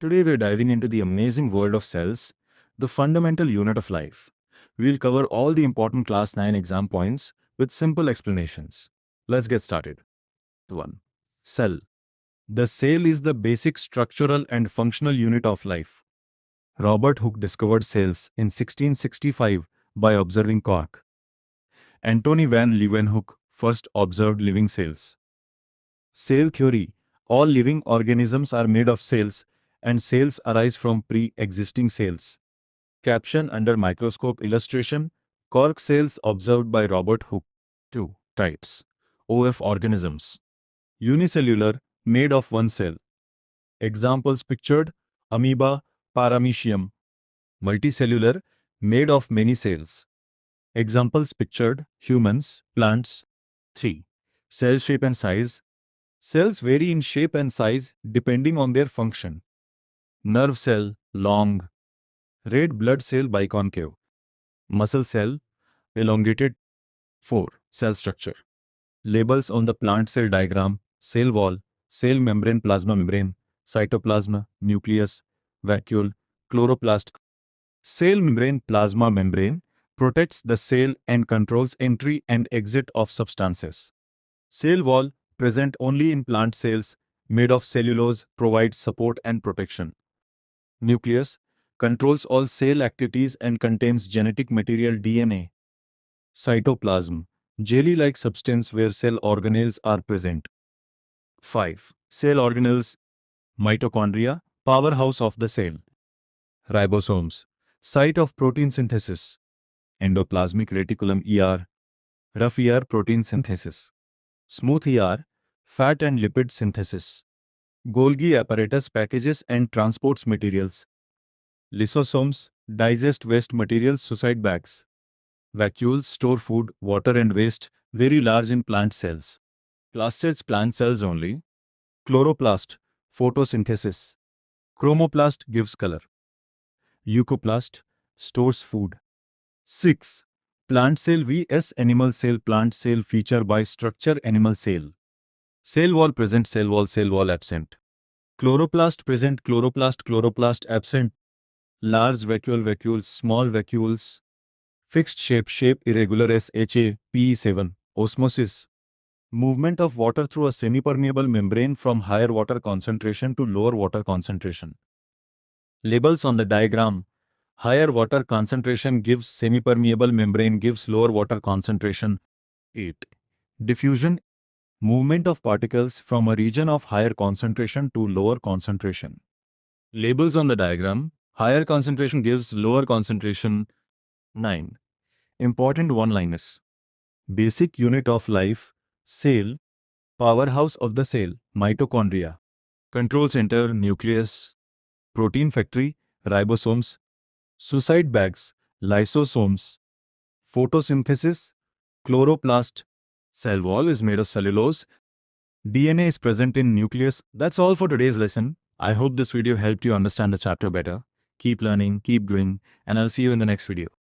Today we're diving into the amazing world of cells, the fundamental unit of life. We'll cover all the important Class 9 exam points with simple explanations. Let's get started. 1. Cell. The cell is the basic structural and functional unit of life. Robert Hooke discovered cells in 1665 by observing cork. Antony van Leeuwenhoek first observed living cells. Cell theory. All living organisms are made of cells, and cells arise from pre-existing cells. Caption under microscope illustration, cork cells observed by Robert Hooke. 2. Types. OF organisms. Unicellular, made of one cell. Examples pictured, amoeba, paramecium. Multicellular, made of many cells. Examples pictured, humans, plants. 3. Cell shape and size. Cells vary in shape and size depending on their function. Nerve cell, long. Red blood cell, biconcave. Muscle cell, elongated. 4. Cell structure. Labels on the plant cell diagram: cell wall, cell membrane, plasma membrane, cytoplasm, nucleus, vacuole, chloroplast. Cell membrane, plasma membrane, protects the cell and controls entry and exit of substances. Cell wall, present only in plant cells, made of cellulose, provides support and protection. Nucleus, controls all cell activities and contains genetic material DNA. Cytoplasm, jelly-like substance where cell organelles are present. 5. Cell organelles. Mitochondria, powerhouse of the cell. Ribosomes, site of protein synthesis. Endoplasmic reticulum ER, rough ER protein synthesis. Smooth ER, fat and lipid synthesis. Golgi apparatus packages and transports materials. Lysosomes, digest waste materials, suicide bags. Vacuoles store food, water and waste, very large in plant cells. Plastids, plant cells only. Chloroplast, photosynthesis. Chromoplast, gives color. Leucoplast, stores food. 6. Plant cell vs animal cell. Plant cell feature by structure, animal cell. Cell wall present, cell wall absent. Chloroplast present, chloroplast absent. Large vacuole, vacuoles, small vacuoles. Fixed shape irregular, SHA, PE7. Osmosis. Movement of water through a semipermeable membrane from higher water concentration to lower water concentration. Labels on the diagram. Higher water concentration gives semipermeable membrane, gives lower water concentration. 8. Diffusion. Movement of particles from a region of higher concentration to lower concentration. Labels on the diagram. Higher concentration gives lower concentration. 9. Important one-liners. Basic unit of life, cell. Powerhouse of the cell, mitochondria. Control center, nucleus. Protein factory, ribosomes. Suicide bags, lysosomes. Photosynthesis, chloroplast. Cell wall is made of cellulose. DNA is present in nucleus. That's all for today's lesson. I hope this video helped you understand the chapter better. Keep learning, keep growing, and I'll see you in the next video.